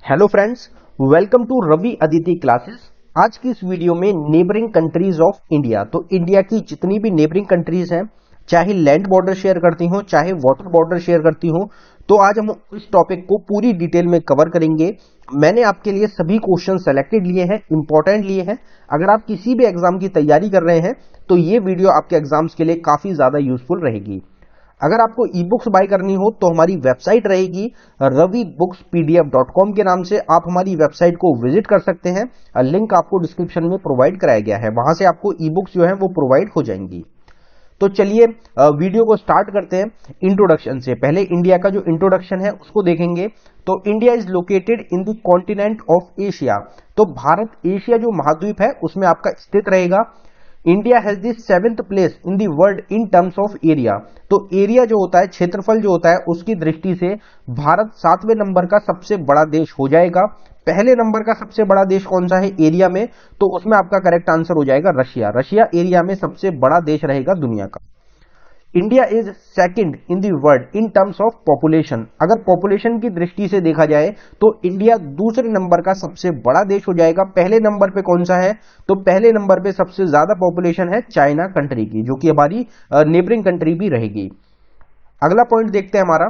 Hello friends, welcome to Ravi Aditi classes. आज की इस वीडियो में नेबरिंग कंट्रीज ऑफ इंडिया, तो इंडिया की जितनी भी नेबरिंग कंट्रीज हैं, चाहे लैंड बॉर्डर शेयर करती हो चाहे वाटर बॉर्डर शेयर करती हो, तो आज हम इस टॉपिक को पूरी डिटेल में कवर करेंगे। मैंने आपके लिए सभी क्वेश्चन सेलेक्टेड लिए हैं, इंपॉर्टेंट लिए हैं। अगर आप किसी भी एग्जाम की तैयारी कर रहे हैं तो ये वीडियो आपके एग्जाम्स के लिए काफी ज्यादा यूजफुल रहेगी। अगर आपको ई बुक्स बाय करनी हो तो हमारी वेबसाइट रहेगी ravibookspdf.com के नाम से। आप हमारी वेबसाइट को विजिट कर सकते हैं, लिंक आपको डिस्क्रिप्शन में प्रोवाइड कराया गया है, वहां से आपको ई बुक्स जो है वो प्रोवाइड हो जाएंगी। तो चलिए वीडियो को स्टार्ट करते हैं इंट्रोडक्शन से। पहले इंडिया का जो इंट्रोडक्शन है उसको देखेंगे। तो India is located in the continent of Asia. तो भारत एशिया जो महाद्वीप है उसमें आपका स्थित रहेगा। India has the 7th place in the world in terms of area. तो एरिया जो होता है, क्षेत्रफल जो होता है, उसकी दृष्टि से भारत 7वें नंबर का सबसे बड़ा देश हो जाएगा। पहले नंबर का सबसे बड़ा देश कौन सा है एरिया में, तो उसमें आपका करेक्ट आंसर हो जाएगा रशिया। रशिया एरिया में सबसे बड़ा देश रहेगा दुनिया का। India is second in the world in terms of population. अगर पॉपुलेशन की दृष्टि से देखा जाए तो इंडिया दूसरे नंबर का सबसे बड़ा देश हो जाएगा। पहले नंबर पे कौन सा है, तो पहले नंबर पे सबसे ज्यादा पॉपुलेशन है चाइना कंट्री की, जो कि हमारी नेबरिंग कंट्री भी रहेगी। अगला पॉइंट देखते हैं हमारा।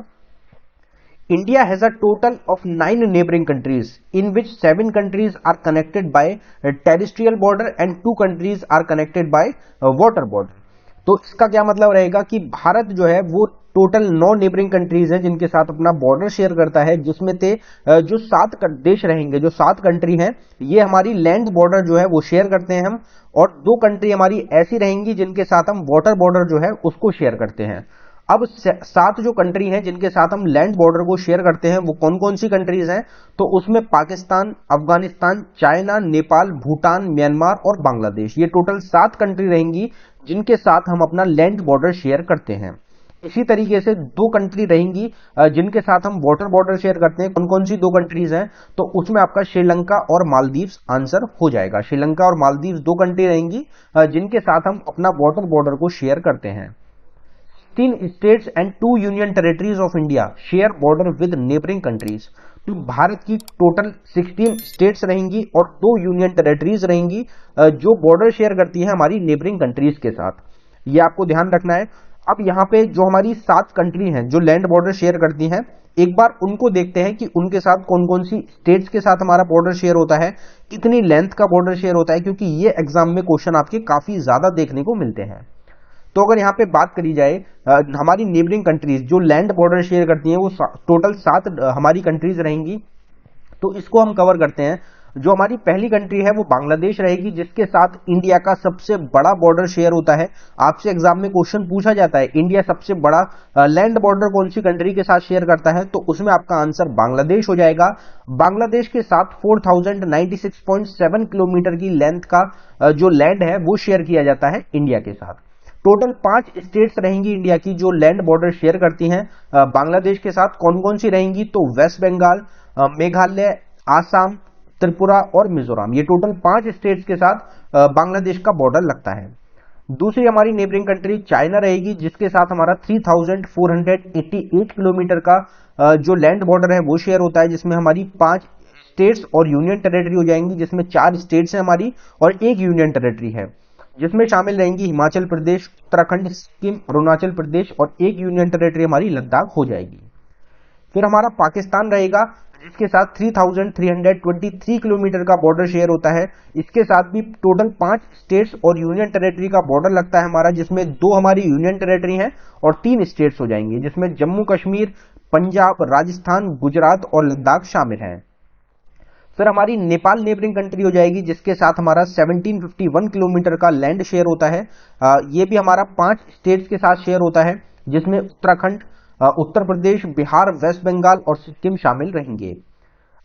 India has a total of 9 neighbouring countries in which 7 countries are connected by terrestrial border and 2 countries are connected by water border. तो इसका क्या मतलब रहेगा कि भारत जो है वो टोटल 9 नेबरिंग कंट्रीज हैं जिनके साथ अपना बॉर्डर शेयर करता है, जिसमें से जो 7 देश रहेंगे, जो 7 कंट्री हैं, ये हमारी लैंड बॉर्डर जो है वो शेयर करते हैं हम, और 2 कंट्री हमारी ऐसी रहेंगी जिनके साथ हम वाटर बॉर्डर जो है उसको शेयर करते हैं। अब 7 जो कंट्री हैं जिनके साथ हम लैंड बॉर्डर को शेयर करते हैं वो कौन कौन सी कंट्रीज हैं, तो उसमें पाकिस्तान, अफगानिस्तान, चाइना, नेपाल, भूटान, म्यांमार और बांग्लादेश, ये टोटल 7 कंट्री रहेंगी जिनके साथ हम अपना लैंड बॉर्डर शेयर करते हैं। इसी तरीके से 2 कंट्री रहेंगी जिनके साथ हम वाटर बॉर्डर शेयर करते हैं। कौन कौन सी 2 कंट्रीज हैं, तो उसमें आपका श्रीलंका और मालदीव्स आंसर हो जाएगा। श्रीलंका और मालदीव्स 2 कंट्री रहेंगी जिनके साथ हम अपना वाटर बॉर्डर को शेयर करते हैं। 3 states and 2 union territories of India share border with neighbouring countries. तो भारत की टोटल 16 स्टेट्स रहेंगी और 2 यूनियन टेरिटरीज रहेंगी जो बॉर्डर शेयर करती है हमारी नेबरिंग कंट्रीज के साथ। ये आपको ध्यान रखना है। अब यहाँ पे जो हमारी 7 कंट्री हैं जो लैंड बॉर्डर शेयर करती हैं, एक बार उनको देखते हैं कि उनके साथ कौन कौन सी स्टेट्स के साथ हमारा बॉर्डर शेयर होता है, कितनी लेंथ का बॉर्डर शेयर होता है, क्योंकि ये एग्जाम में क्वेश्चन आपके काफी ज्यादा देखने को मिलते हैं। तो अगर यहाँ पे बात करी जाए हमारी नेबरिंग कंट्रीज जो लैंड बॉर्डर शेयर करती हैं, वो टोटल 7 हमारी कंट्रीज रहेंगी। तो इसको हम कवर करते हैं। जो हमारी पहली कंट्री है वो बांग्लादेश रहेगी, जिसके साथ इंडिया का सबसे बड़ा बॉर्डर शेयर होता है। आपसे एग्जाम में क्वेश्चन पूछा जाता है इंडिया सबसे बड़ा लैंड बॉर्डर कौन सी कंट्री के साथ शेयर करता है, तो उसमें आपका आंसर बांग्लादेश हो जाएगा। बांग्लादेश के साथ 4096.7 किलोमीटर की लेंथ का जो लैंड है वो शेयर किया जाता है इंडिया के साथ। टोटल 5 स्टेट्स रहेंगी इंडिया की जो लैंड बॉर्डर शेयर करती हैं बांग्लादेश के साथ। कौन कौन सी रहेंगी, तो वेस्ट बंगाल, मेघालय, आसाम, त्रिपुरा और मिजोरम, ये टोटल 5 स्टेट्स के साथ बांग्लादेश का बॉर्डर लगता है। दूसरी हमारी नेबरिंग कंट्री चाइना रहेगी, जिसके साथ हमारा 3488 किलोमीटर का जो लैंड बॉर्डर है वो शेयर होता है, जिसमें हमारी 5 स्टेट्स और यूनियन टेरिटरी हो जाएंगी, जिसमें 4 स्टेट्स हैं हमारी और 1 यूनियन टेरिटरी है, जिसमें शामिल रहेंगी हिमाचल प्रदेश, उत्तराखंड, सिक्किम, अरुणाचल प्रदेश और 1 यूनियन टेरिटरी हमारी लद्दाख हो जाएगी। फिर हमारा पाकिस्तान रहेगा, जिसके साथ 3323 किलोमीटर का बॉर्डर शेयर होता है। इसके साथ भी टोटल 5 स्टेट्स और यूनियन टेरिटरी का बॉर्डर लगता है हमारा, जिसमें 2 हमारी यूनियन टेरिटरी हैं और 3 स्टेट्स हो जाएंगी, जिसमें जम्मू कश्मीर, पंजाब, राजस्थान, गुजरात और लद्दाख शामिल हैं। फिर हमारी नेपाल नेबरिंग कंट्री हो जाएगी, जिसके साथ हमारा 1751 किलोमीटर का लैंड शेयर होता है। ये भी हमारा 5 स्टेट्स के साथ शेयर होता है, जिसमें उत्तराखंड, उत्तर प्रदेश, बिहार, वेस्ट बंगाल और सिक्किम शामिल रहेंगे।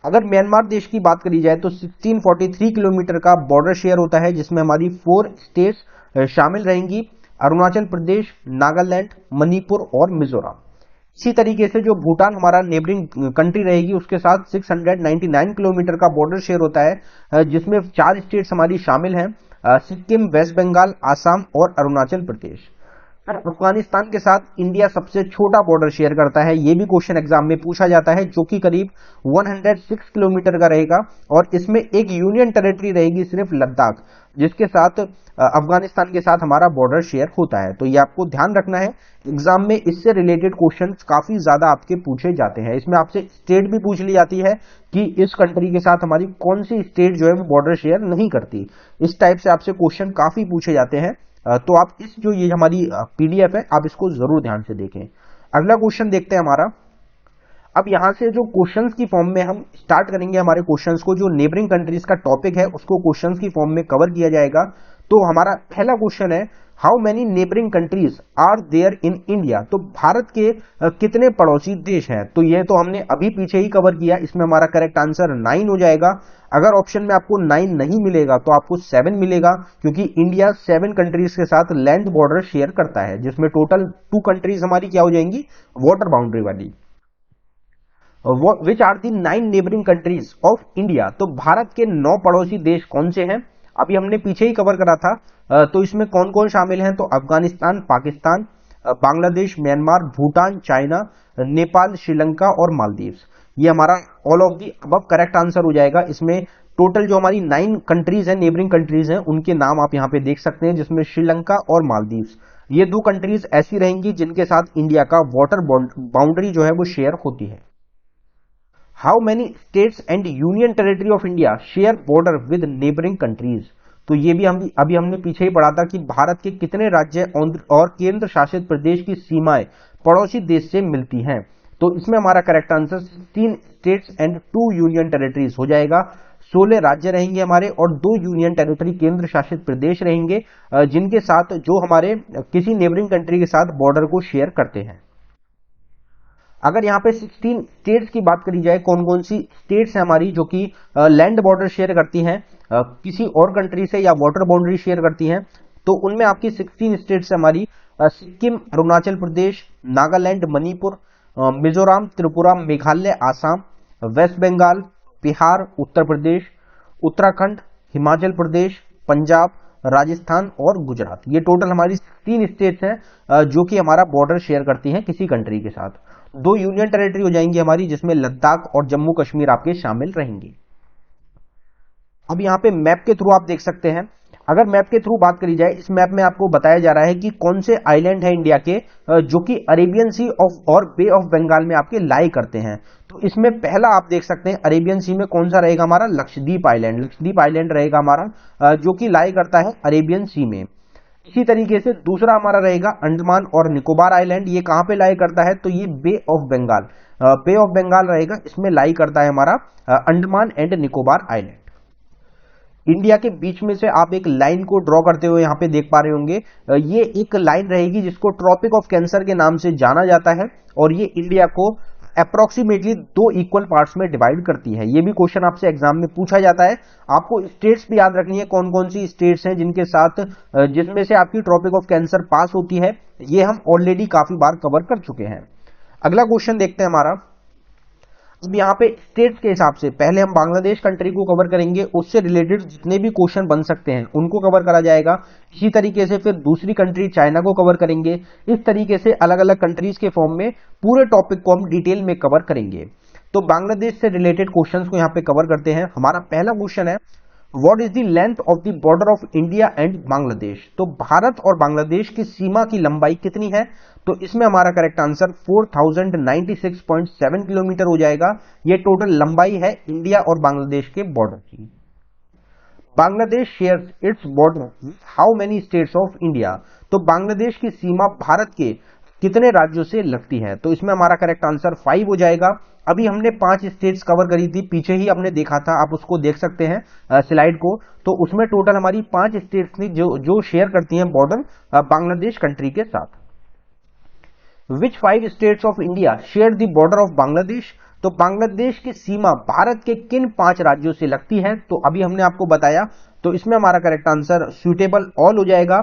अगर म्यांमार देश की बात करी जाए तो 1643 किलोमीटर का बॉर्डर शेयर होता है, जिसमें हमारी 4 स्टेट्स शामिल रहेंगी, अरुणाचल प्रदेश, नागालैंड, मणिपुर और मिजोरम। इसी तरीके से जो भूटान हमारा नेबरिंग कंट्री रहेगी, उसके साथ 699 किलोमीटर का बॉर्डर शेयर होता है, जिसमें 4 स्टेट्स हमारी शामिल हैं, सिक्किम, वेस्ट बंगाल, आसाम और अरुणाचल प्रदेश। अफगानिस्तान के साथ इंडिया सबसे छोटा बॉर्डर शेयर करता है, ये भी क्वेश्चन एग्जाम में पूछा जाता है, जो कि करीब 106 किलोमीटर का रहेगा और इसमें एक यूनियन टेरिटरी रहेगी सिर्फ लद्दाख, जिसके साथ अफगानिस्तान के साथ हमारा बॉर्डर शेयर होता है। तो ये आपको ध्यान रखना है, एग्जाम में इससे रिलेटेड क्वेश्चंस काफी ज्यादा आपके पूछे जाते हैं। इसमें आपसे स्टेट भी पूछ ली जाती है कि इस कंट्री के साथ हमारी कौन सी स्टेट जो है वो बॉर्डर शेयर नहीं करती। इस टाइप से आपसे क्वेश्चन काफी पूछे जाते हैं। तो आप इस जो ये हमारी पीडीएफ है आप इसको जरूर ध्यान से देखें। अगला क्वेश्चन देखते हैं हमारा। अब यहां से जो क्वेश्चंस की फॉर्म में हम स्टार्ट करेंगे हमारे क्वेश्चंस को, जो नेबरिंग कंट्रीज का टॉपिक है उसको क्वेश्चंस की फॉर्म में कवर किया जाएगा। तो हमारा पहला क्वेश्चन है, how many neighbouring countries are there in India. तो भारत के कितने पड़ोसी देश हैं? तो ये तो हमने अभी पीछे ही कवर किया, इसमें हमारा करेक्ट आंसर 9 हो जाएगा। अगर ऑप्शन में आपको 9 नहीं मिलेगा तो आपको 7 मिलेगा, क्योंकि इंडिया 7 कंट्रीज के साथ लैंड बॉर्डर शेयर करता है, जिसमें टोटल 2 कंट्रीज हमारी क्या हो जाएंगी, वाटर बाउंड्री वाली। Which are the 9 neighbouring countries of India. तो भारत के 9 पड़ोसी देश कौन से हैं? अभी हमने पीछे ही कवर करा था। तो इसमें कौन कौन शामिल हैं? तो अफगानिस्तान, पाकिस्तान, बांग्लादेश, म्यांमार, भूटान, चाइना, नेपाल, श्रीलंका और मालदीव्स। ये हमारा all of the above correct answer हो जाएगा। इसमें टोटल जो हमारी 9 कंट्रीज हैं, नेबरिंग कंट्रीज हैं, उनके नाम आप यहां पे देख सकते हैं, जिसमें श्रीलंका और मालदीव्स, ये 2 कंट्रीज ऐसी रहेंगी जिनके साथ इंडिया का वाटर बाउंड्री जो है वो शेयर होती है। How many states and union territory of India share border with neighbouring countries. तो ये भी अभी हमने पीछे ही पढ़ा था कि भारत के कितने राज्य और केंद्र शासित प्रदेश की सीमाएं पड़ोसी देश से मिलती हैं। तो इसमें हमारा correct answer 16 states and 2 union territories हो जाएगा। 16 राज्य रहेंगे हमारे और 2 यूनियन टेरिटरी केंद्र शासित प्रदेश रहेंगे, जिनके साथ जो हमारे किसी नेबरिंग कंट्री के साथ बॉर्डर को शेयर करते हैं। अगर यहाँ पे 16 स्टेट्स की बात करी जाए, कौन कौन सी स्टेट्स हैं हमारी जो कि लैंड बॉर्डर शेयर करती हैं किसी और कंट्री से या वाटर बाउंड्री शेयर करती हैं, तो उनमें आपकी 16 स्टेट्स हमारी सिक्किम, अरुणाचल प्रदेश, नागालैंड, मणिपुर, मिजोरम, त्रिपुरा, मेघालय, आसाम, वेस्ट बंगाल, बिहार, उत्तर प्रदेश, उत्तराखंड, हिमाचल प्रदेश, पंजाब, राजस्थान और गुजरात। ये टोटल हमारी 3 स्टेट्स हैं जो कि हमारा बॉर्डर शेयर करती हैं किसी कंट्री के साथ। 2 यूनियन टेरिटरी हो जाएंगी हमारी, जिसमें लद्दाख और जम्मू कश्मीर आपके शामिल रहेंगे। अब यहाँ पे मैप के थ्रू आप देख सकते हैं। अगर मैप के थ्रू बात करी जाए, इस मैप में आपको बताया जा रहा है कि कौन से आइलैंड है इंडिया के जो कि अरेबियन सी और बे ऑफ बंगाल में आपके लाई करते हैं। तो इसमें पहला आप देख सकते हैं अरेबियन सी में कौन सा रहेगा हमारा, लक्षद्वीप आइलैंड। लक्षद्वीप आइलैंड रहेगा हमारा जो कि लाई करता है अरेबियन सी में। इसी तरीके से दूसरा हमारा रहेगा अंडमान और निकोबार आइलैंड। ये कहां पे लाई करता है? तो ये bay of Bengal, bay of Bengal रहेगा, इसमें लाई करता है हमारा Andaman and Nicobar island. India के बीच में से आप एक लाइन को ड्रॉ करते हुए यहां पे देख पा रहे होंगे, ये एक लाइन रहेगी जिसको ट्रॉपिक ऑफ कैंसर के नाम से जाना जाता है और ये इंडिया को अप्रोक्सीमेटली 2 इक्वल पार्ट्स में डिवाइड करती है। ये भी क्वेश्चन आपसे एग्जाम में पूछा जाता है। आपको स्टेट्स भी याद रखनी है, कौन कौन सी स्टेट्स हैं जिनके साथ जिसमें से आपकी ट्रॉपिक ऑफ कैंसर पास होती है। ये हम ऑलरेडी काफी बार कवर कर चुके हैं। अगला क्वेश्चन देखते हैं हमारा। अब यहाँ पे स्टेट्स के हिसाब से पहले हम बांग्लादेश कंट्री को कवर करेंगे, उससे रिलेटेड जितने भी क्वेश्चन बन सकते हैं उनको कवर करा जाएगा। इसी तरीके से फिर दूसरी कंट्री चाइना को कवर करेंगे। इस तरीके से अलग अलग कंट्रीज के फॉर्म में पूरे टॉपिक को हम डिटेल में कवर करेंगे। तो बांग्लादेश से रिलेटेड क्वेश्चंस को यहाँ पे कवर करते हैं। हमारा पहला क्वेश्चन है, what is the length of the border of India and Bangladesh. तो भारत और बांग्लादेश की सीमा की लंबाई कितनी है? तो इसमें हमारा करेक्ट आंसर 4096.7 किलोमीटर हो जाएगा। ये टोटल लंबाई है इंडिया और बांग्लादेश के बॉर्डर की। Bangladesh shares its border how many states of India. तो बांग्लादेश की सीमा भारत के कितने राज्यों से लगती है? तो इसमें हमारा करेक्ट आंसर 5 हो जाएगा। अभी हमने 5 स्टेट्स कवर करी थी, पीछे ही हमने देखा था, आप उसको देख सकते हैं स्लाइड को। तो उसमें टोटल हमारी 5 स्टेट्स थी जो शेयर करती हैं बॉर्डर बांग्लादेश कंट्री के साथ। विच 5 states of India share the border of Bangladesh. तो बांग्लादेश की सीमा भारत के किन 5 राज्यों से लगती है? तो अभी हमने आपको बताया। तो इसमें हमारा करेक्ट आंसर सूटेबल ऑल हो जाएगा।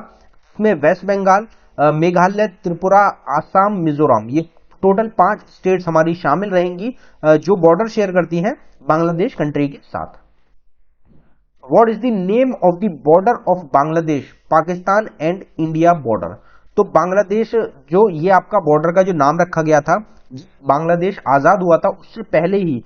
इसमें वेस्ट बंगाल, मेघालय, त्रिपुरा, आसाम, मिजोरम, ये टोटल 5 स्टेट्स हमारी शामिल रहेंगी जो बॉर्डर शेयर करती हैं बांग्लादेश कंट्री के साथ। What is the name of the border of Bangladesh, Pakistan and India border. तो बांग्लादेश जो ये आपका बॉर्डर का जो नाम रखा गया था, बांग्लादेश आजाद हुआ था उससे पहले ही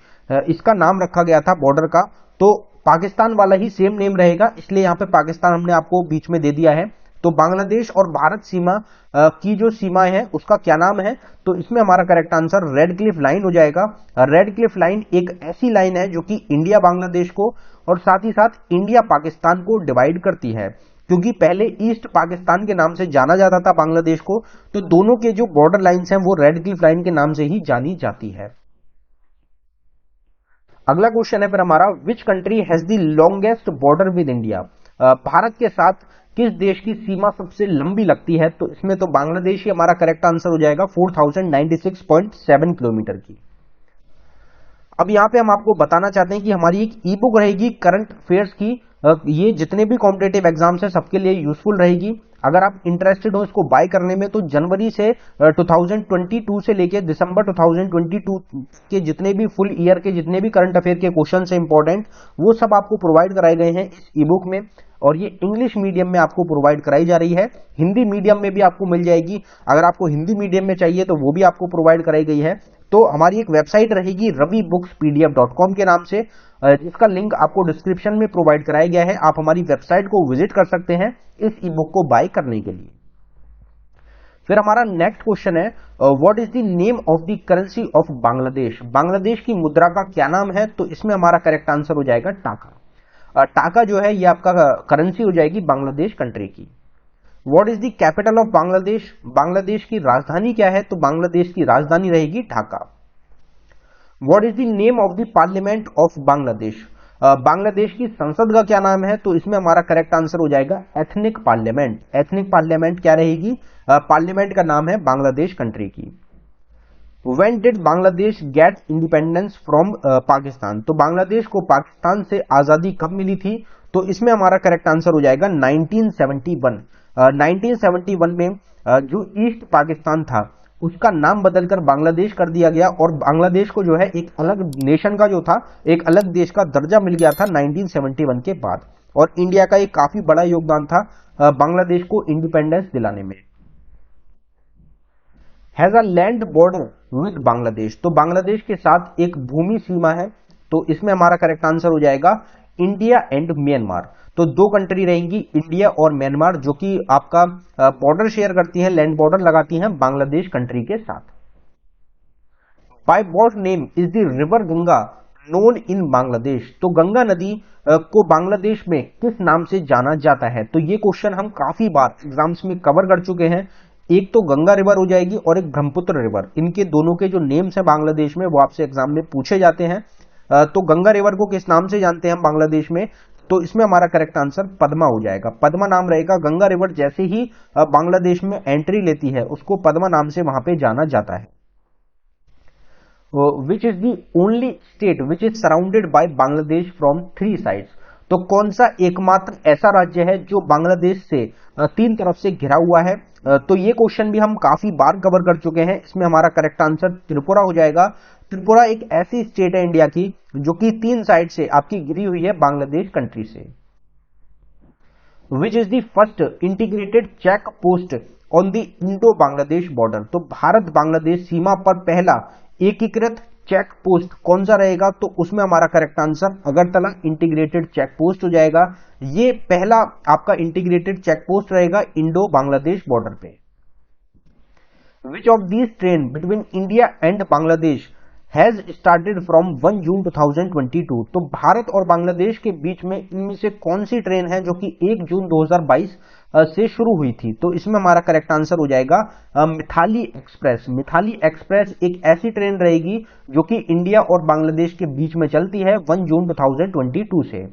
इसका नाम रखा गया था बॉर्डर का, तो पाकिस्तान वाला ही सेम नेम रहेगा, इसलिए यहाँ पे पाकिस्तान हमने आपको बीच में दे दिया है। तो बांग्लादेश और भारत सीमा की जो सीमा है उसका क्या नाम है, तो इसमें हमारा correct answer red Cliff line हो जाएगा। रेड क्लिफ लाइन एक ऐसी लाइन है जो कि इंडिया बांग्लादेश को और साथ ही साथ इंडिया पाकिस्तान को डिवाइड करती है, क्योंकि पहले ईस्ट पाकिस्तान के नाम से जाना जाता था बांग्लादेश को, तो दोनों के जो बॉर्डर लाइंस हैं वो रेड क्लिफ लाइन के नाम से ही जानी जाती है। अगला क्वेश्चन है फिर हमारा, which country has the longest border with India. Bharat के साथ किस देश की सीमा सबसे लंबी लगती है, तो इसमें तो बांग्लादेश ही हमारा करेक्ट आंसर हो जाएगा, 4096.7 किलोमीटर की। अब यहां पे हम आपको बताना चाहते हैं कि हमारी एक ई बुक रहेगी करंट अफेयर्स की, ये जितने भी कॉम्पिटेटिव एग्जाम्स हैं सबके लिए यूजफुल रहेगी। अगर आप इंटरेस्टेड हो इसको बाय करने में, तो जनवरी से 2022 से लेके दिसंबर 2022 के जितने भी फुल ईयर के जितने भी करंट अफेयर के क्वेश्चन है इंपॉर्टेंट, वो सब आपको प्रोवाइड कराए गए हैं इस ई बुक में, और ये इंग्लिश मीडियम में आपको प्रोवाइड कराई जा रही है। हिंदी मीडियम में भी आपको मिल जाएगी, अगर आपको हिंदी मीडियम में चाहिए तो वो भी आपको प्रोवाइड कराई गई है। तो हमारी एक वेबसाइट रहेगी ravibookspdf.com के नाम से, जिसका लिंक आपको डिस्क्रिप्शन में प्रोवाइड कराया गया है। आप हमारी वेबसाइट को विजिट कर सकते हैं इस ई बुक को बाय करने के लिए। फिर हमारा नेक्स्ट क्वेश्चन है, what is the name of the currency of Bangladesh. Bangladesh की मुद्रा का क्या नाम है, तो इसमें हमारा करेक्ट आंसर हो जाएगा टाका। टाका जो है ये आपका करेंसी हो जाएगी बांग्लादेश कंट्री की। What is the capital of Bangladesh. Bangladesh की राजधानी क्या है, तो बांग्लादेश की राजधानी रहेगी Dhaka. What is the name of the parliament of Bangladesh. Bangladesh की संसद का क्या नाम है, तो इसमें हमारा करेक्ट आंसर हो जाएगा एथनिक पार्लियामेंट। एथनिक पार्लियामेंट क्या रहेगी, पार्लियामेंट का नाम है बांग्लादेश कंट्री की। When did Bangladesh get independence from Pakistan. तो बांग्लादेश को पाकिस्तान से आजादी कब मिली थी, तो इसमें हमारा करेक्ट आंसर हो जाएगा 1971। 1971 में जो ईस्ट पाकिस्तान था उसका नाम बदलकर बांग्लादेश कर दिया गया, और बांग्लादेश को जो है एक अलग नेशन का जो था, एक अलग देश का दर्जा मिल गया था 1971 के बाद। और इंडिया का एक काफी बड़ा योगदान था बांग्लादेश को इंडिपेंडेंस दिलाने में। Has a land border with Bangladesh. तो बांग्लादेश के साथ एक भूमि सीमा है, तो इसमें हमारा करेक्ट आंसर हो जाएगा इंडिया एंड म्यांमार। तो दो कंट्री रहेंगी इंडिया और म्यांमार, जो कि आपका बॉर्डर शेयर करती हैं, लैंड बॉर्डर लगाती हैं बांग्लादेश कंट्री के साथ। By what name is the river Ganga known in Bangladesh. तो गंगा नदी को बांग्लादेश में किस नाम से जाना जाता है, तो ये क्वेश्चन हम काफी बार एग्जाम्स में कवर कर चुके हैं। एक तो गंगा रिवर हो जाएगी और एक ब्रह्मपुत्र रिवर, इनके दोनों के जो नेम्स हैं बांग्लादेश में वो आपसे एग्जाम में पूछे जाते हैं। तो गंगा रिवर को किस नाम से जानते हैं हम बांग्लादेश में, तो इसमें हमारा करेक्ट आंसर पद्मा हो जाएगा। पद्मा नाम रहेगा। गंगा रिवर जैसे ही बांग्लादेश में एंट्री लेती है उसको पद्मा नाम से वहां पे जाना जाता है। विच is the only state which is surrounded by Bangladesh from 3 sides. तो कौन सा एकमात्र ऐसा राज्य है जो बांग्लादेश से 3 तरफ से घिरा हुआ है, तो ये क्वेश्चन भी हम काफी बार कवर कर चुके हैं। इसमें हमारा करेक्ट आंसर त्रिपुरा हो जाएगा। त्रिपुरा एक ऐसी स्टेट है इंडिया की जो कि 3 साइड से आपकी घिरी हुई है बांग्लादेश कंट्री से। Which is the first integrated check post on the Indo Bangladesh border. तो भारत बांग्लादेश सीमा पर पहला एकीकृत चेक पोस्ट कौन सा रहेगा, तो उसमें हमारा correct answer Agartala integrated check post हो जाएगा। ये पहला आपका इंटीग्रेटेड चेक पोस्ट रहेगा इंडो बांग्लादेश बॉर्डर पे। Which of these train between India and Bangladesh has started from 1 जून 2022। तो भारत और बांग्लादेश के बीच में इनमें से कौन सी ट्रेन है जो कि 1 जून 2022 से शुरू हुई थी, तो इसमें हमारा करेक्ट आंसर हो जाएगा मिथाली एक्सप्रेस। मिथाली एक्सप्रेस एक ऐसी ट्रेन रहेगी जो कि इंडिया और बांग्लादेश के बीच में चलती है 1 जून 2022 से।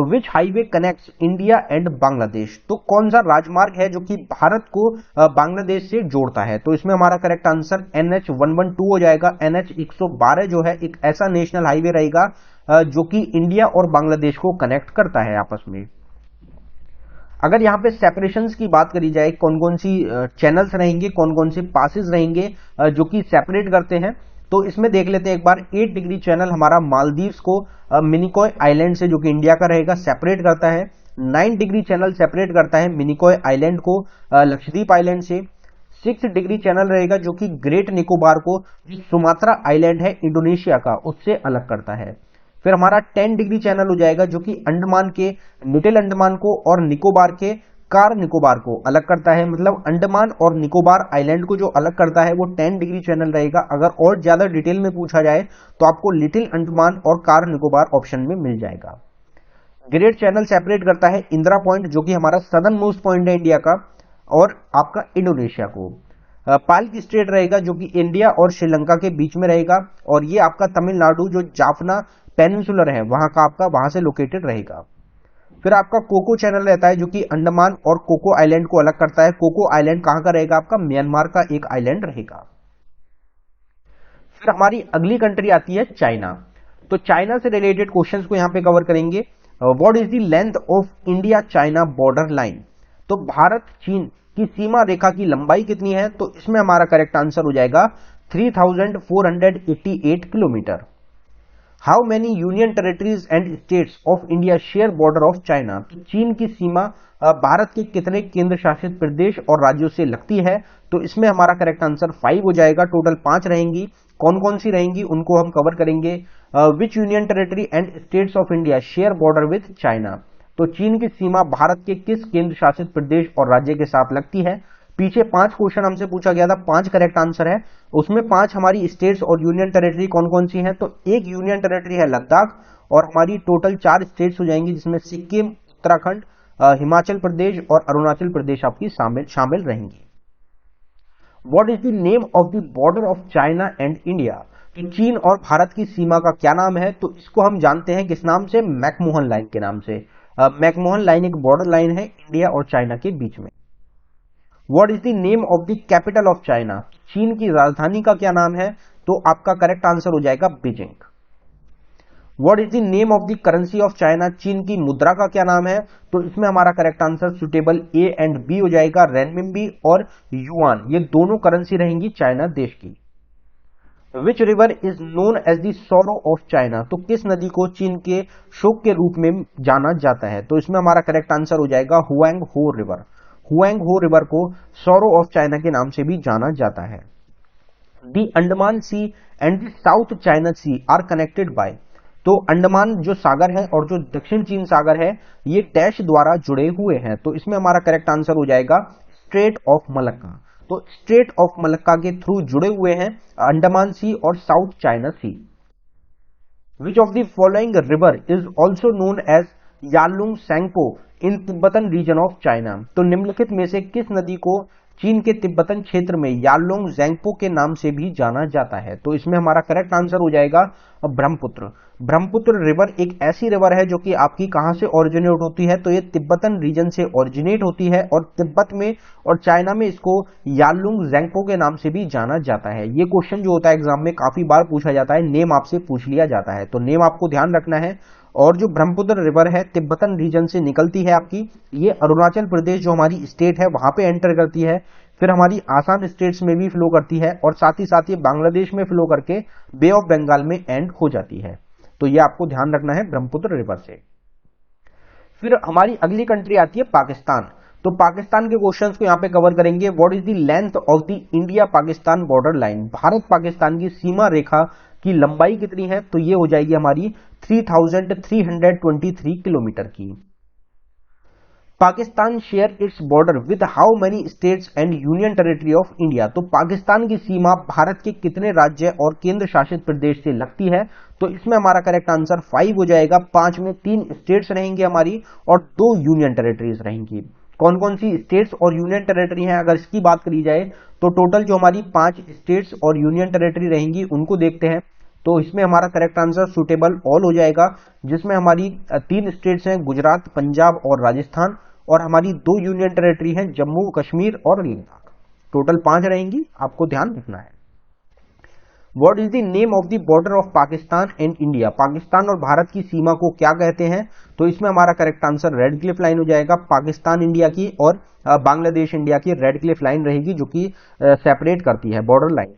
Which highway connects India and Bangladesh. तो कौन सा राजमार्ग है जो कि भारत को बांग्लादेश से जोड़ता है, तो इसमें हमारा करेक्ट आंसर NH 112 हो जाएगा। NH 112 जो है एक ऐसा नेशनल हाईवे रहेगा जो कि इंडिया और बांग्लादेश को कनेक्ट करता है आपस में। अगर यहाँ पे सेपरेशंस की बात करी जाए, कौन कौन सी चैनल्स रहेंगे, कौन कौन से पासेस रहेंगे जो कि सेपरेट करते हैं, तो इसमें देख लेते हैं एक बार। 8 डिग्री चैनल हमारा मालदीव्स को मिनिकॉय आइलैंड से, जो कि इंडिया का रहेगा, सेपरेट करता है। 9 डिग्री चैनल सेपरेट करता है मिनिकॉय आइलैंड को लक्षद्वीप आइलैंड से। 6 डिग्री चैनल रहेगा जो कि ग्रेट निकोबार को, जो सुमात्रा आइलैंड है इंडोनेशिया का, उससे अलग करता है। फिर हमारा 10 डिग्री चैनल हो जाएगा जो कि अंडमान के लिटिल अंडमान को और निकोबार के कार निकोबार को अलग करता है। मतलब अंडमान और निकोबार आइलैंड को जो अलग करता है वो 10 डिग्री चैनल रहेगा। अगर और ज्यादा डिटेल में पूछा जाए तो आपको लिटिल अंडमान और कार निकोबार ऑप्शन में मिल जाएगा। ग्रेट चैनल सेपरेट करता है इंदिरा पॉइंट जो कि हमारा सदर्न मोस्ट पॉइंट है इंडिया का, और आपका इंडोनेशिया को। पाल्क स्ट्रेट रहेगा जो कि इंडिया और श्रीलंका के बीच में रहेगा, और ये आपका तमिलनाडु जो जाफना पेनिनसुलर है वहां का आपका, वहां से लोकेटेड रहेगा। फिर आपका कोको चैनल रहता है जो कि अंडमान और कोको आइलैंड को अलग करता है। कोको आइलैंड कहां का रहेगा आपका, म्यांमार का एक आइलैंड रहेगा। फिर हमारी अगली कंट्री आती है चाइना। तो चाइना से रिलेटेड क्वेश्चंस को यहां पे कवर करेंगे। What is the length of India China border line. तो भारत चीन की सीमा रेखा की लंबाई कितनी है, तो इसमें हमारा करेक्ट आंसर हो जाएगा 3488 kilometre. How many union territories and states of India share border of China. तो चीन की सीमा भारत के कितने केंद्र शासित प्रदेश और राज्यों से लगती है, तो इसमें हमारा करेक्ट आंसर 5 हो जाएगा। टोटल 5 रहेंगी। कौन कौन सी रहेंगी उनको हम कवर करेंगे। विच union territory and states of India share border with China. तो चीन की सीमा भारत के किस केंद्र शासित प्रदेश और राज्य के साथ लगती है। पीछे 5 क्वेश्चन हमसे पूछा गया था, 5 करेक्ट आंसर है, उसमें 5 हमारी स्टेट्स और यूनियन टेरिटरी कौन कौन सी हैं। तो एक यूनियन टेरिटरी है लद्दाख, और हमारी टोटल 4 स्टेट्स हो जाएंगी जिसमें सिक्किम, उत्तराखंड, हिमाचल प्रदेश और अरुणाचल प्रदेश आपकी शामिल रहेंगी। What is the name of the border of China and India. चीन और भारत की सीमा का क्या नाम है, तो इसको हम जानते हैं किस नाम से, मैकमोहन लाइन के नाम से। मैकमोहन लाइन एक बॉर्डर लाइन है इंडिया और चाइना के बीच में। What is the name of the capital of China. चीन की राजधानी का क्या नाम है, तो आपका करेक्ट आंसर हो जाएगा Beijing. What is the name of the currency of China. चीन की मुद्रा का क्या नाम है, तो इसमें हमारा correct answer suitable A and B हो जाएगा। रेनमिनबी और युआन ये दोनों करेंसी रहेंगी चाइना देश की। Which river is known as the sorrow of China. तो किस नदी को चीन के शोक के रूप में जाना जाता है, तो इसमें हमारा करेक्ट आंसर हो जाएगा Huang Ho river. Huang Ho river को सॉरो ऑफ चाइना के नाम से भी जाना जाता है। The Andaman sea and the South China sea are connected by. तो अंडमान जो सागर है और जो दक्षिण चीन सागर है ये डैश द्वारा जुड़े हुए हैं, तो इसमें हमारा करेक्ट आंसर हो जाएगा स्ट्रेट ऑफ मलक्का। तो स्ट्रेट ऑफ मलक्का के थ्रू जुड़े हुए हैं अंडमान सी और south China sea. Which of the following river is also known as Yalung Tsangpo in Tibetan region of China. तो निम्नलिखित में से किस नदी को चीन के तिब्बतन क्षेत्र में यालोंग ज़ेंगपो के नाम से भी जाना जाता है, तो इसमें हमारा करेक्ट आंसर हो जाएगा ब्रह्मपुत्र। ब्रह्मपुत्र रिवर एक ऐसी रिवर है जो कि आपकी कहां से ओरिजिनेट होती है, तो ये तिब्बतन रीजन से ओरिजिनेट होती है और तिब्बत में और चाइना में इसको यालुंग ज़ेंगपो के नाम से भी जाना जाता है। ये क्वेश्चन जो होता है एग्जाम में काफी बार पूछा जाता है, नेम आपसे पूछ लिया जाता है, तो नेम आपको ध्यान रखना है। और जो ब्रह्मपुत्र रिवर है तिब्बतन रीजन से निकलती है आपकी, ये अरुणाचल प्रदेश जो हमारी स्टेट है वहां पे एंटर करती है, फिर हमारी आसाम स्टेट्स में भी फ्लो करती है और साथ ही साथ ये बांग्लादेश में फ्लो करके बे ऑफ बंगाल में एंड हो जाती है। तो ये आपको ध्यान रखना है ब्रह्मपुत्र रिवर से। फिर हमारी अगली कंट्री आती है पाकिस्तान। तो पाकिस्तान के क्वेश्चंस को यहां पे कवर करेंगे। What is the length of the India Pakistan border line. Bharat Pakistan की सीमा रेखा की लंबाई कितनी है, तो ये हो जाएगी हमारी 3323 किलोमीटर की। Pakistan share its border with how many states and union territory of India. तो पाकिस्तान की सीमा भारत के कितने राज्य और केंद्र शासित प्रदेश से लगती है, तो इसमें हमारा करेक्ट आंसर 5 हो जाएगा। 5 में 3 स्टेट्स रहेंगी हमारी और 2 यूनियन टेरिटरीज रहेंगी। कौन कौन सी स्टेट्स और यूनियन टेरिटरी हैं, अगर इसकी बात करी जाए तो टोटल जो हमारी 5 स्टेट्स और यूनियन टेरिटरी रहेंगी उनको देखते हैं। तो इसमें हमारा करेक्ट आंसर सुटेबल ऑल हो जाएगा, जिसमें हमारी 3 स्टेट्स हैं गुजरात, पंजाब और राजस्थान, और हमारी 2 यूनियन टेरिटरी हैं जम्मू कश्मीर और लद्दाख। टोटल 5 रहेंगी, आपको ध्यान रखना है। What is the name of the border of Pakistan and India. Pakistan और भारत की सीमा को क्या कहते हैं, तो इसमें हमारा correct answer red Cliff line हो जाएगा। पाकिस्तान इंडिया की और बांग्लादेश इंडिया की रेड क्लिफ लाइन रहेगी जो कि सेपरेट करती है border line.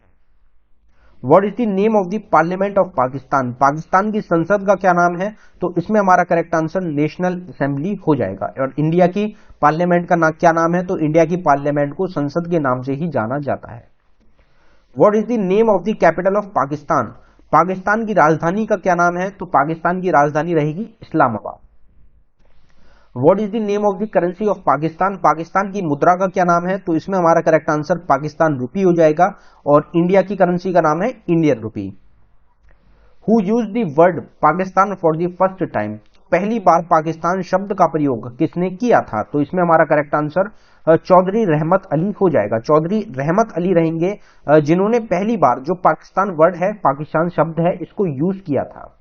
What is the name of the parliament of Pakistan, Pakistan की संसद का क्या नाम है, तो इसमें हमारा करेक्ट आंसर नेशनल असेंबली हो जाएगा। और इंडिया की पार्लियामेंट का क्या नाम है, तो इंडिया की पार्लियामेंट को संसद के नाम से ही जाना जाता है। What is the name of the capital of Pakistan, Pakistan की राजधानी का क्या नाम है, तो पाकिस्तान की राजधानी रहेगी Islamabad. What is the name of the currency of Pakistan, Pakistan की मुद्रा का क्या नाम है, तो इसमें हमारा करेक्ट आंसर पाकिस्तान रुपी हो जाएगा। और इंडिया की करेंसी का नाम है Indian rupee. Who use the word Pakistan for the first time, पहली बार पाकिस्तान शब्द का प्रयोग किसने किया था, तो इसमें हमारा करेक्ट आंसर चौधरी रहमत अली हो जाएगा। चौधरी रहमत अली रहेंगे जिन्होंने पहली बार जो पाकिस्तान वर्ड है, पाकिस्तान शब्द है, इसको यूज किया था।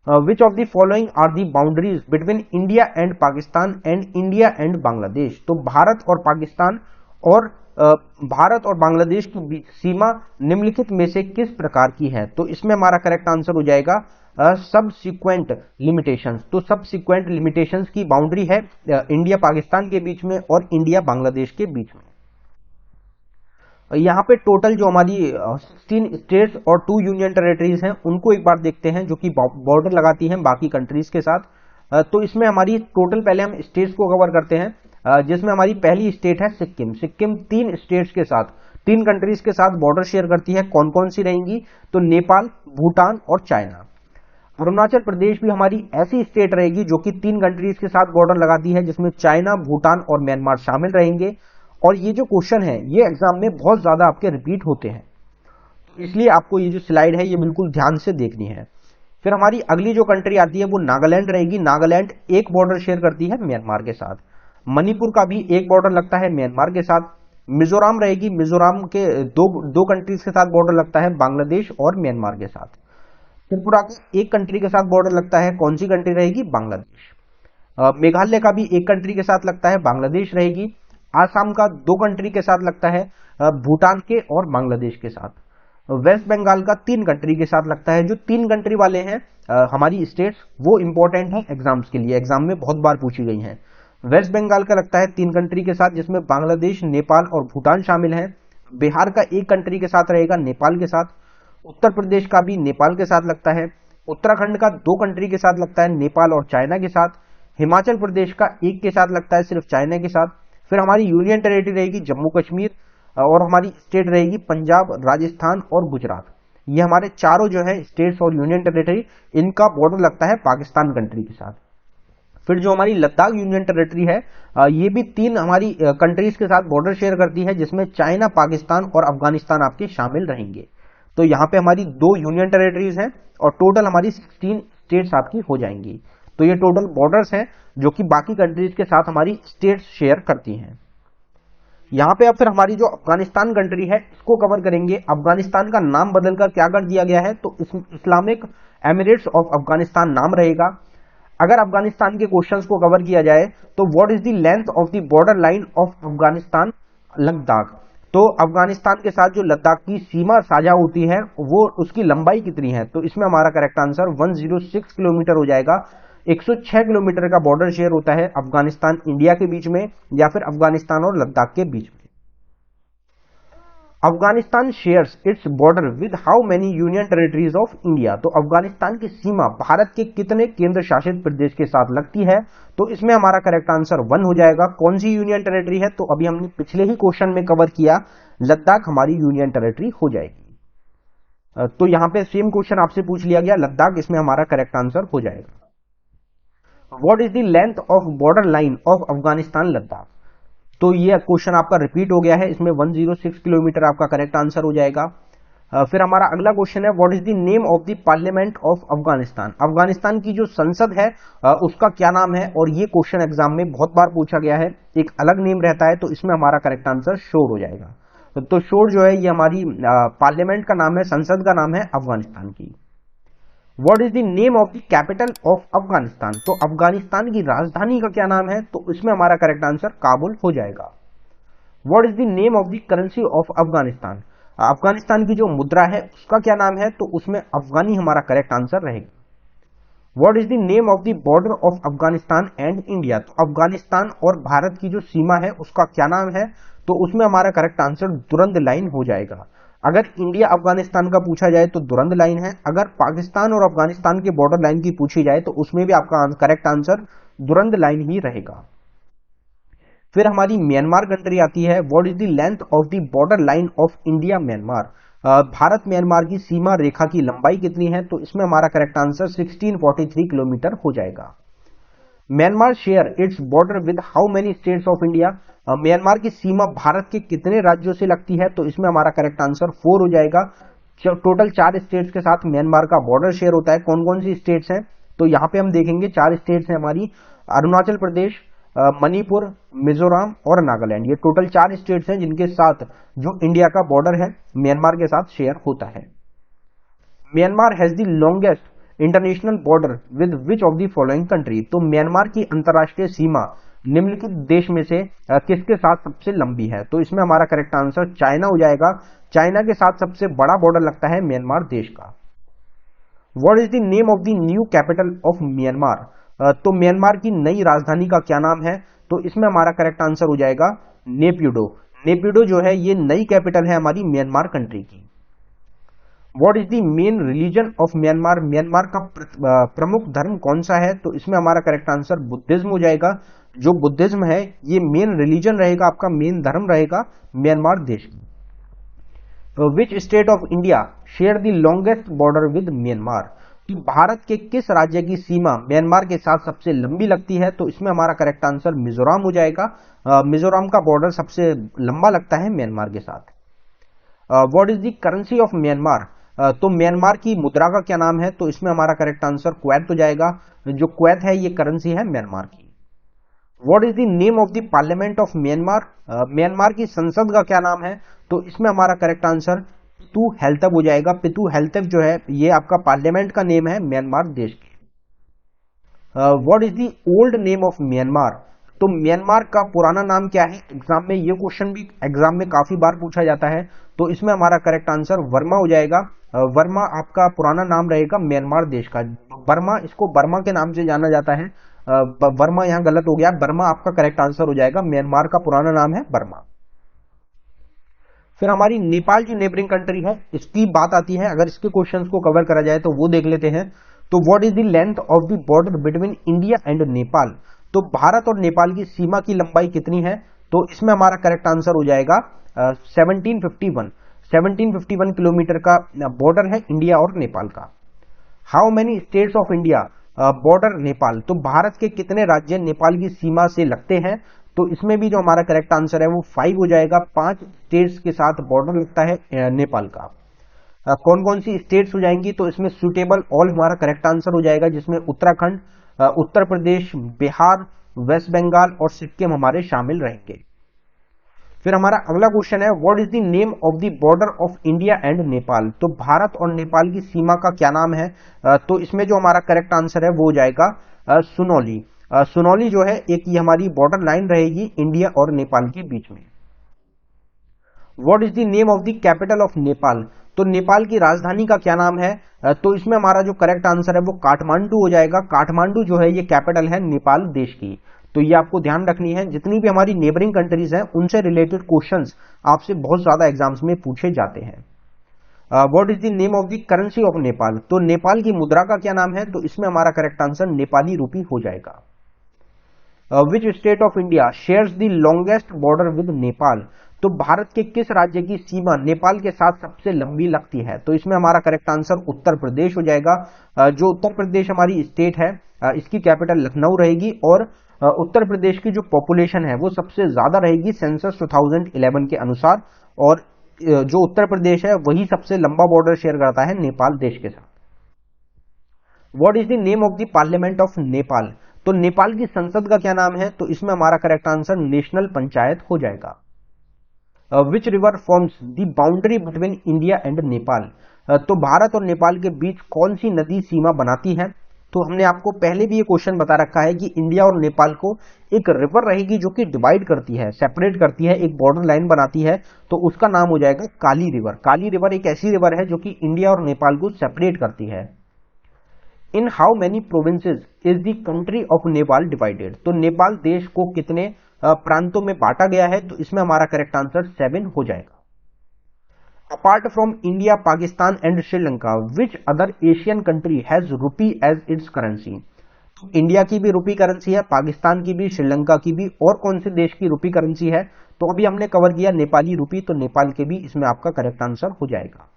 Which of the following are the boundaries between India and Pakistan and India and Bangladesh, तो भारत और पाकिस्तान और भारत और बांग्लादेश की बीच सीमा निम्नलिखित में से किस प्रकार की है, तो इसमें हमारा करेक्ट आंसर हो जाएगा सबसिक्वेंट लिमिटेशंस। तो सबसिक्वेंट लिमिटेशंस की बाउंड्री है इंडिया पाकिस्तान के बीच में और इंडिया बांग्लादेश के बीच में। यहाँ पे टोटल जो हमारी 16 स्टेट्स और 2 यूनियन टेरिटरीज हैं उनको एक बार देखते हैं, जो कि बॉर्डर लगाती हैं बाकी कंट्रीज के साथ। तो इसमें हमारी टोटल पहले हम स्टेट्स को कवर करते हैं, जिसमें हमारी पहली स्टेट है सिक्किम। सिक्किम 3 स्टेट्स के साथ, 3 कंट्रीज के साथ बॉर्डर शेयर करती है। कौन कौन सी रहेंगी, तो नेपाल, भूटान और चाइना। अरुणाचल प्रदेश भी हमारी ऐसी स्टेट रहेगी जो कि 3 कंट्रीज के साथ बॉर्डर लगाती है, जिसमें चाइना, भूटान और म्यांमार शामिल रहेंगे। और ये जो क्वेश्चन है ये एग्जाम में बहुत ज्यादा आपके रिपीट होते हैं, इसलिए आपको ये जो स्लाइड है ये बिल्कुल ध्यान से देखनी है। फिर हमारी अगली जो कंट्री आती है वो नागालैंड रहेगी। नागालैंड एक बॉर्डर शेयर करती है म्यांमार के साथ। मणिपुर का भी एक बॉर्डर लगता है म्यांमार के साथ। मिजोरम रहेगी, मिजोरम के दो कंट्रीज के साथ बॉर्डर लगता है, बांग्लादेश और म्यांमार के साथ। त्रिपुरा का एक कंट्री के साथ बॉर्डर लगता है, कौन सी कंट्री रहेगी, बांग्लादेश। मेघालय का भी एक कंट्री के साथ लगता है, बांग्लादेश रहेगी। आसाम का 2 कंट्री के साथ लगता है, भूटान के और बांग्लादेश के साथ। वेस्ट बंगाल का 3 कंट्री के साथ लगता है। जो 3 कंट्री वाले हैं हमारी स्टेट्स, वो इंपॉर्टेंट है एग्जाम्स के लिए, एग्जाम में बहुत बार पूछी गई हैं। वेस्ट बंगाल का लगता है 3 कंट्री के साथ, जिसमें बांग्लादेश, नेपाल और भूटान शामिल हैं। बिहार का एक कंट्री के साथ रहेगा, नेपाल के साथ। उत्तर प्रदेश का भी नेपाल के साथ लगता है। उत्तराखंड का 2 कंट्री के साथ लगता है, नेपाल और चाइना के साथ। हिमाचल प्रदेश का एक के साथ लगता है, सिर्फ चाइना के साथ। फिर हमारी यूनियन टेरिटरी रहेगी जम्मू कश्मीर, और हमारी स्टेट रहेगी पंजाब, राजस्थान और गुजरात। ये हमारे चारों जो है स्टेट्स और यूनियन टेरिटरी, इनका बॉर्डर लगता है पाकिस्तान कंट्री के साथ। फिर जो हमारी लद्दाख यूनियन टेरिटरी है, ये भी 3 हमारी कंट्रीज के साथ बॉर्डर शेयर करती है, जिसमें चाइना, पाकिस्तान और अफगानिस्तान आपके शामिल रहेंगे। तो यहाँ पे हमारी 2 यूनियन टेरिटरीज हैं और टोटल हमारी 16 स्टेट्स आपकी हो जाएंगी। तो ये टोटल बॉर्डर्स हैं जो कि बाकी कंट्रीज के साथ हमारी स्टेट्स शेयर करती हैं। यहां पे अब फिर हमारी जो अफगानिस्तान कंट्री है इसको कवर करेंगे। अफगानिस्तान का नाम बदलकर क्या कर दिया गया है, तो इस्लामिक एमिरेट्स ऑफ अफगानिस्तान नाम रहेगा। अगर अफगानिस्तान के क्वेश्चंस को कवर किया जाए तो what is the length of the border line of Afghanistan Ladakh, तो अफगानिस्तान के साथ जो लद्दाख की सीमा साझा होती है वो उसकी लंबाई कितनी है, तो इसमें हमारा करेक्ट आंसर 106 किलोमीटर हो जाएगा। 106 किलोमीटर का बॉर्डर शेयर होता है अफगानिस्तान इंडिया के बीच में या फिर अफगानिस्तान और लद्दाख के बीच में। Afghanistan shares its border with how many union territories of India, तो अफगानिस्तान की सीमा भारत के कितने केंद्र शासित प्रदेश के साथ लगती है, तो इसमें हमारा करेक्ट आंसर 1 हो जाएगा। कौन सी यूनियन टेरिटरी है, तो अभी हमने पिछले ही क्वेश्चन में कवर किया, लद्दाख हमारी यूनियन टेरिटरी हो जाएगी। तो यहां पे सेम क्वेश्चन आपसे पूछ लिया गया, लद्दाख इसमें हमारा करेक्ट आंसर हो जाएगा। What is the length of border line of Afghanistan Ladakh, तो ये क्वेश्चन आपका रिपीट हो गया है, इसमें 106 किलोमीटर आपका करेक्ट आंसर हो जाएगा। फिर हमारा अगला क्वेश्चन है what is the name of the parliament of Afghanistan, Afghanistan की जो संसद है उसका क्या नाम है, और ये क्वेश्चन एग्जाम में बहुत बार पूछा गया है, एक अलग नेम रहता है, तो इसमें हमारा करेक्ट आंसर शोर हो जाएगा। तो शोर जो है ये हमारी पार्लियामेंट का नाम है, संसद का नाम है अफगानिस्तान की। What is the name of the capital of Afghanistan, तो अफगानिस्तान की राजधानी का क्या नाम है, तो इसमें हमारा करेक्ट आंसर काबुल हो जाएगा। What is the name of the currency of Afghanistan, Afghanistan की जो मुद्रा है उसका क्या नाम है, तो उसमें अफगानी हमारा करेक्ट आंसर रहेगा। What is the name of the border of Afghanistan and India, तो अफगानिस्तान और भारत की जो सीमा है उसका क्या नाम है, तो उसमें हमारा करेक्ट आंसर दुरंद लाइन हो जाएगा। अगर इंडिया अफगानिस्तान का पूछा जाए तो दुरंद लाइन है। अगर पाकिस्तान और अफगानिस्तान के बॉर्डर लाइन की पूछी जाए तो उसमें भी आपका करेक्ट आंसर दुरंद लाइन ही रहेगा। फिर हमारी म्यांमार कंट्री आती है। What is the length of the border line of India Myanmar? Bharat Myanmar की सीमा रेखा की लंबाई कितनी है? तो इसमें हमारा करेक्ट आंसर 1643 किलोमीटर हो जाएगा। Myanmar share its border with how many states of India? Myanmar की सीमा भारत के कितने राज्यों से लगती है? तो इसमें हमारा करेक्ट आंसर 4 हो जाएगा। टोटल 4 स्टेट्स के साथ म्यांमार का बॉर्डर शेयर होता है। कौन कौन सी स्टेट्स हैं? तो यहां पे हम देखेंगे 4 स्टेट्स हैं हमारी, अरुणाचल प्रदेश, मणिपुर, मिजोरम और नागालैंड। ये टोटल 4 स्टेट्स हैं जिनके साथ जो इंडिया का बॉर्डर है म्यांमार के साथ शेयर होता है। Myanmar has the longest international border with which of the following country? तो म्यांमार की अंतरराष्ट्रीय सीमा निम्नलिखित देश में से किसके साथ सबसे लंबी है? तो इसमें हमारा करेक्ट आंसर चाइना हो जाएगा। चाइना के साथ सबसे बड़ा बॉर्डर लगता है म्यांमार देश का। What is the name of the new capital of Myanmar? तो म्यांमार की नई राजधानी का क्या नाम है? तो इसमें हमारा करेक्ट आंसर हो जाएगा नेपिडो। नेपिडो जो है ये नई कैपिटल है हमारी म्यांमार कंट्री की। What is the main religion of Myanmar? Myanmar का प्रमुख धर्म कौन सा है? तो इसमें हमारा करेक्ट आंसर बुद्धिज्म हो जाएगा। जो बुद्धिज्म है ये मेन रिलीजन रहेगा, आपका मेन धर्म रहेगा म्यांमार देश की। Which state of India share the longest border with Myanmar? कि भारत के किस राज्य की सीमा म्यांमार के साथ सबसे लंबी लगती है? तो इसमें हमारा करेक्ट आंसर मिजोरम हो जाएगा। मिजोरम का बॉर्डर सबसे लंबा लगता है म्यांमार के साथ। What is the currency of Myanmar? तो म्यांमार की मुद्रा का क्या नाम है? तो इसमें हमारा करेक्ट आंसर क्वैत हो जाएगा। जो क्वैत है ये करेंसी है म्यांमार की। What is the name of the parliament of Myanmar? Myanmar की संसद का क्या नाम है? तो इसमें हमारा करेक्ट आंसर पितु हेल्तब हो जाएगा। पितु हेल्तब जो है ये आपका पार्लियामेंट का नेम है म्यांमार देश की। What is the old name of Myanmar? तो म्यांमार का पुराना नाम क्या है? एग्जाम में ये क्वेश्चन भी एग्जाम में काफी बार पूछा जाता है। तो इसमें हमारा करेक्ट आंसर वर्मा हो जाएगा। वर्मा आपका पुराना नाम रहेगा म्यांमार देश का। बर्मा, इसको बर्मा के नाम से जाना जाता है। वर्मा यहां गलत हो गया, बर्मा आपका करेक्ट आंसर हो जाएगा। म्यांमार का पुराना नाम है बर्मा। फिर हमारी नेपाल जो नेबरिंग कंट्री है इसकी बात आती है। अगर इसके क्वेश्चंस को कवर करा जाए तो वो देख लेते हैं। तो what is the length of the border between India and Nepal? तो भारत और नेपाल की सीमा की लंबाई कितनी है? तो इसमें हमारा करेक्ट आंसर हो जाएगा 1751 किलोमीटर का बॉर्डर है इंडिया और नेपाल का। How many states of India border Nepal? तो भारत के कितने राज्य नेपाल की सीमा से लगते हैं? तो इसमें भी जो हमारा करेक्ट आंसर है वो 5 हो जाएगा। 5 स्टेट्स के साथ बॉर्डर लगता है नेपाल का। कौन कौन सी स्टेट्स हो जाएंगी? तो इसमें सुटेबल ऑल हमारा करेक्ट आंसर हो जाएगा, जिसमें उत्तराखंड, उत्तर प्रदेश, बिहार, वेस्ट बंगाल और सिक्किम हमारे शामिल रहेंगे। फिर हमारा अगला क्वेश्चन है what is the name of the border of India and Nepal? तो भारत और नेपाल की सीमा का क्या नाम है? तो इसमें जो हमारा करेक्ट आंसर है वो हो जाएगा सुनौली। सुनौली जो है एक ये हमारी बॉर्डर लाइन रहेगी इंडिया और नेपाल के बीच में। What is the name of the capital of Nepal? तो नेपाल की राजधानी का क्या नाम है? तो इसमें हमारा जो करेक्ट आंसर है वो काठमांडू हो जाएगा। काठमांडू जो है ये कैपिटल है नेपाल देश की। तो ये आपको ध्यान रखनी है। जितनी भी हमारी नेबरिंग कंट्रीज हैं उनसे रिलेटेड क्वेश्चंस आपसे बहुत ज्यादा एग्जाम्स में पूछे जाते हैं। What is the name of the currency of Nepal? तो नेपाल की मुद्रा का क्या नाम है? तो इसमें हमारा करेक्ट आंसर नेपाली रूपी हो जाएगा। Which state of India shares the longest border with Nepal? तो भारत के किस राज्य की सीमा नेपाल के साथ सबसे लंबी लगती है? तो इसमें हमारा करेक्ट आंसर उत्तर प्रदेश हो जाएगा। जो उत्तर प्रदेश हमारी स्टेट है इसकी कैपिटल लखनऊ रहेगी और उत्तर प्रदेश की जो पॉपुलेशन है वो सबसे ज्यादा रहेगी सेंसस 2011 के अनुसार। और जो उत्तर प्रदेश है वही सबसे लंबा बॉर्डर शेयर करता है नेपाल देश के साथ। What is the name of the parliament of Nepal? तो नेपाल की संसद का क्या नाम है? तो इसमें हमारा करेक्ट आंसर नेशनल पंचायत हो जाएगा। Which river forms the boundary between India and Nepal? तो भारत और नेपाल के बीच कौन सी नदी सीमा बनाती है? तो हमने आपको पहले भी ये क्वेश्चन बता रखा है कि इंडिया और नेपाल को एक रिवर रहेगी जो कि डिवाइड करती है, सेपरेट करती है, एक बॉर्डर लाइन बनाती है। तो उसका नाम हो जाएगा काली रिवर। काली रिवर एक ऐसी रिवर है जो कि इंडिया और नेपाल को सेपरेट करती है। In how many provinces is the country of Nepal divided? तो नेपाल देश को कितने प्रांतों में बांटा गया है? तो इसमें हमारा करेक्ट आंसर 7 हो जाएगा। Apart from India, Pakistan and Sri Lanka, which other Asian country has rupee as its currency? India की भी रुपी करेंसी है, पाकिस्तान की भी, श्रीलंका की भी, और कौन से देश की रुपी करेंसी है? तो अभी हमने कवर किया नेपाली रुपी, तो नेपाल के भी इसमें आपका करेक्ट आंसर हो जाएगा।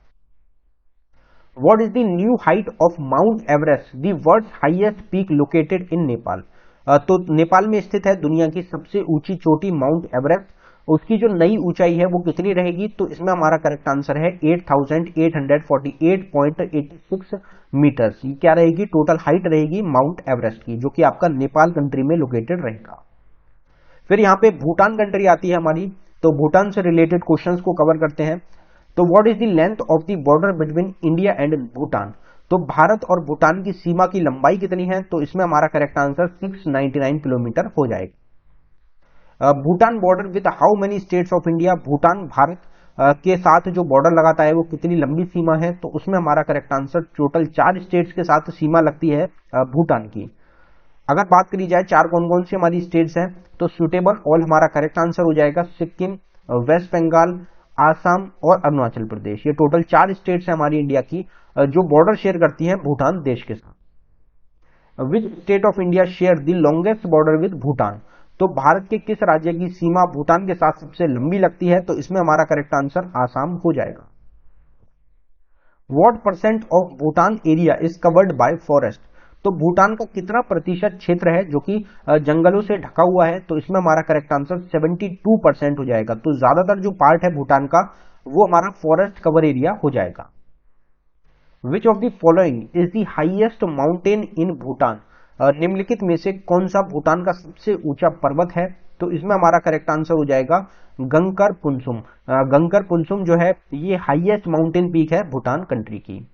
What is the new height of Mount Everest, the world's highest peak located in Nepal? तो नेपाल में स्थित है दुनिया की सबसे ऊंची चोटी माउंट एवरेस्ट। उसकी जो नई ऊंचाई है वो कितनी रहेगी? तो इसमें हमारा करेक्ट आंसर है 8848.86 मीटर्स। ये क्या रहेगी? टोटल हाइट रहेगी माउंट एवरेस्ट की, जो कि आपका नेपाल कंट्री में लोकेटेड रहेगा। फिर यहाँ पे भूटान कंट्री आती है हमारी, तो भूटान से रिलेटेड क्वेश्चंस को कवर करते हैं। तो what is the length of the border between India and Bhutan? तो भारत और भूटान की सीमा की लंबाई कितनी है? तो इसमें हमारा करेक्ट आंसर 699 किलोमीटर हो जाएगा। Bhutan border with how many states of India? Bhutan Bharat के साथ जो बॉर्डर लगाता है वो कितनी लंबी सीमा है? तो उसमें हमारा करेक्ट आंसर टोटल 4 स्टेट्स के साथ सीमा लगती है भूटान की। अगर बात करी जाए 4 कौन कौन सी हमारी स्टेट्स हैं, तो सुटेबल ऑल हमारा करेक्ट आंसर हो जाएगा। सिक्किम, वेस्ट बंगाल, आसाम और अरुणाचल प्रदेश, ये टोटल 4 स्टेट्स हैं हमारी इंडिया की जो बॉर्डर शेयर करती हैं भूटान देश के साथ। Which state of India share the longest border with Bhutan? तो भारत के किस राज्य की सीमा भूटान के साथ सबसे लंबी लगती है? तो इसमें हमारा करेक्ट आंसर आसाम हो जाएगा। What percent of Bhutan area is covered by forest? तो भूटान का कितना प्रतिशत क्षेत्र है जो कि जंगलों से ढका हुआ है? तो इसमें हमारा करेक्ट आंसर 72% हो जाएगा। तो ज्यादातर जो पार्ट है भूटान का वो हमारा फॉरेस्ट कवर एरिया हो जाएगा। विच of the following is the highest mountain in Bhutan? निम्नलिखित में से कौन सा भूटान का सबसे ऊंचा पर्वत है? तो इसमें हमारा करेक्ट आंसर हो जाएगा गंगकर पुनसुम। गंगकर पुनसुम जो है ये हाईएस्ट माउंटेन पीक है भूटान कंट्री की।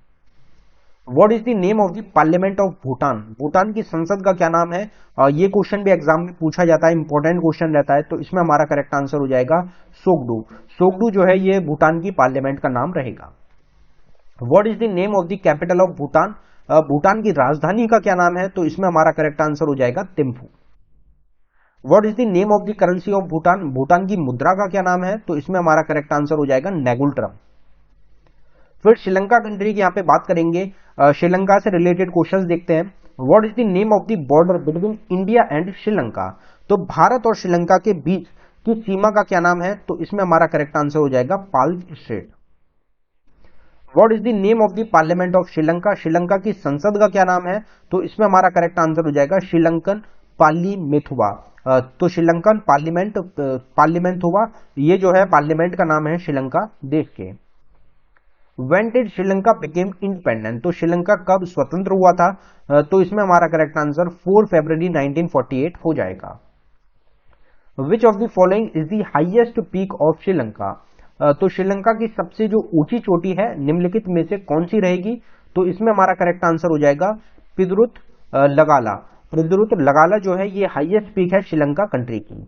What is the name of the Parliament of Bhutan? Bhutan की संसद का क्या नाम है? ये क्वेश्चन भी एग्जाम में पूछा जाता है, इंपॉर्टेंट क्वेश्चन रहता है। तो इसमें हमारा करेक्ट आंसर हो जाएगा सोगडू। सोगडू जो है ये भूटान की पार्लियामेंट का नाम रहेगा। What is the name of the capital of Bhutan? Bhutan की राजधानी का क्या नाम है? तो इसमें हमारा करेक्ट आंसर हो जाएगा Thimphu. What is the name of the currency of Bhutan? Bhutan की मुद्रा का क्या नाम है? तो इसमें हमारा करेक्ट आंसर हो जाएगा नेगुल्ट्रम। फिर श्रीलंका कंट्री की यहाँ पे बात करेंगे। श्रीलंका से रिलेटेड क्वेश्चंस देखते हैं। What is the name of the border between India and Sri Lanka? तो भारत और श्रीलंका के बीच की सीमा का क्या नाम है? तो इसमें हमारा करेक्ट आंसर हो जाएगा palm straight. What is the name of the parliament of Sri Lanka? Sri Lanka की संसद का क्या नाम है? तो इसमें हमारा करेक्ट आंसर हो जाएगा श्रीलंकन पार्लिमेंथुआ। तो श्रीलंकन पार्लिमेंट हुआ, ये जो है पार्लियामेंट का नाम है श्रीलंका देश के। When did Sri Lanka became independent? तो श्रीलंका कब स्वतंत्र हुआ था? तो इसमें हमारा करेक्ट आंसर 4 फरवरी 1948 हो जाएगा। Which of the following is the highest peak of Sri Lanka? तो श्रीलंका की सबसे जो ऊंची चोटी है निम्नलिखित में से कौन सी रहेगी? तो इसमें हमारा करेक्ट आंसर हो जाएगा पिदरुत लगाला। पिदरुत लगाला जो है ये हाईएस्ट पीक है श्रीलंका कंट्री की।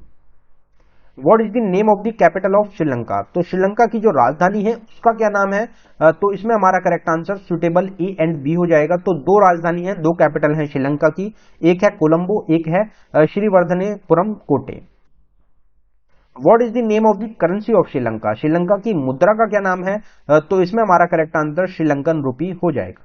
What is the name of the capital of Sri Lanka? तो श्रीलंका की जो राजधानी है उसका क्या नाम है? तो इसमें हमारा correct answer suitable A and B हो जाएगा। तो 2 राजधानी है, 2 कैपिटल है श्रीलंका की, एक है कोलंबो, एक है श्रीवर्धनेपुरम कोटे। What is the name of the currency of Sri Lanka? Sri Lanka की मुद्रा का क्या नाम है? तो इसमें हमारा करेक्ट आंसर श्रीलंकन रुपी हो जाएगा।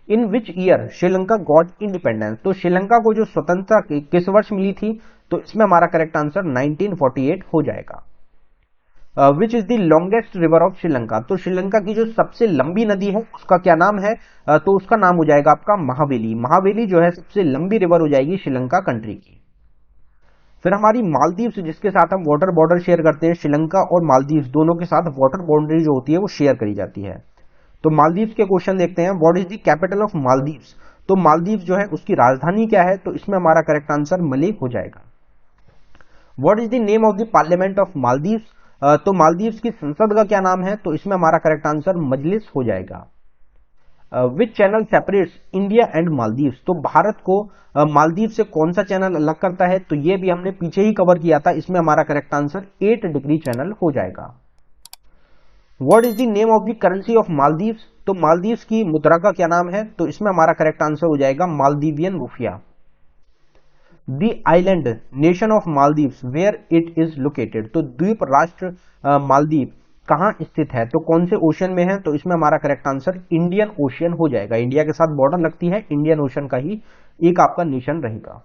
In which year Sri Lanka got independence? तो श्रीलंका को जो स्वतंत्रता किस वर्ष मिली थी? तो इसमें हमारा करेक्ट आंसर 1948 हो जाएगा। विच is the longest river of Sri Lanka? तो श्रीलंका की जो सबसे लंबी नदी है उसका क्या नाम है? तो उसका नाम हो जाएगा आपका महावेली। महावेली जो है सबसे लंबी रिवर हो जाएगी श्रीलंका कंट्री की। फिर हमारी मालदीव्स, जिसके साथ हम वाटर बॉर्डर शेयर करते हैं, श्रीलंका और मालदीव्स दोनों के साथ वाटर बाउंड्री जो होती है वो शेयर करी जाती है। तो मालदीव्स के क्वेश्चन देखते हैं। What is the capital of Maldives? तो मालदीव्स जो है उसकी राजधानी क्या है? तो इसमें हमारा करेक्ट आंसर मले हो जाएगा। What is the name of the parliament of Maldives? तो मालदीव्स की संसद का क्या नाम है? तो इसमें हमारा करेक्ट आंसर मजलिस हो जाएगा। Which channel separates India and Maldives? तो भारत को मालदीव से कौन सा चैनल अलग करता है? तो ये भी हमने पीछे ही कवर किया था। इसमें हमारा करेक्ट आंसर 8 डिग्री चैनल हो जाएगा। What is the name of the currency of Maldives? तो मालदीव्स की मुद्रा का क्या नाम है? तो इसमें हमारा करेक्ट आंसर हो जाएगा मालदीवियन रुपया। The island nation of Maldives where it is located? तो द्वीप राष्ट्र मालदीव कहाँ स्थित है, तो कौन से ओशन में है, तो इसमें हमारा करेक्ट आंसर इंडियन ओशियन हो जाएगा। इंडिया के साथ बॉर्डर लगती है, इंडियन ओशन का ही एक आपका नेशन रहेगा।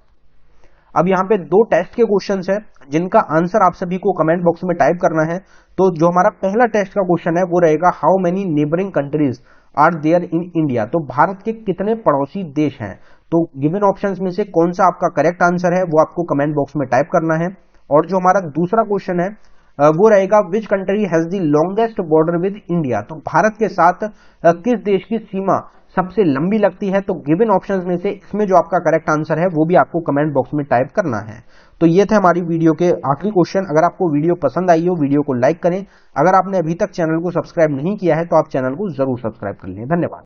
अब यहाँ पे दो टेस्ट के क्वेश्चंस है जिनका आंसर आप सभी को कमेंट बॉक्स में टाइप करना है। तो जो हमारा पहला टेस्ट का क्वेश्चन है वो रहेगा, how many neighbouring countries are there in India. तो भारत के कितने पड़ोसी देश हैं, तो गिवन ऑप्शंस में से कौन सा आपका करेक्ट आंसर है वो आपको कमेंट बॉक्स में टाइप करना है। और जो हमारा दूसरा क्वेश्चन है वो रहेगा, which country has the longest border with India. तो भारत के साथ किस देश की सीमा सबसे लंबी लगती है। तो गिवन ऑप्शंस में से इसमें जो आपका करेक्ट आंसर है वो भी आपको कमेंट बॉक्स में टाइप करना है। तो ये थे हमारी वीडियो के आखिरी क्वेश्चन। अगर आपको वीडियो पसंद आई हो, वीडियो को लाइक करें। अगर आपने अभी तक चैनल को सब्सक्राइब नहीं किया है तो आप चैनल को जरूर सब्सक्राइब कर लें। धन्यवाद।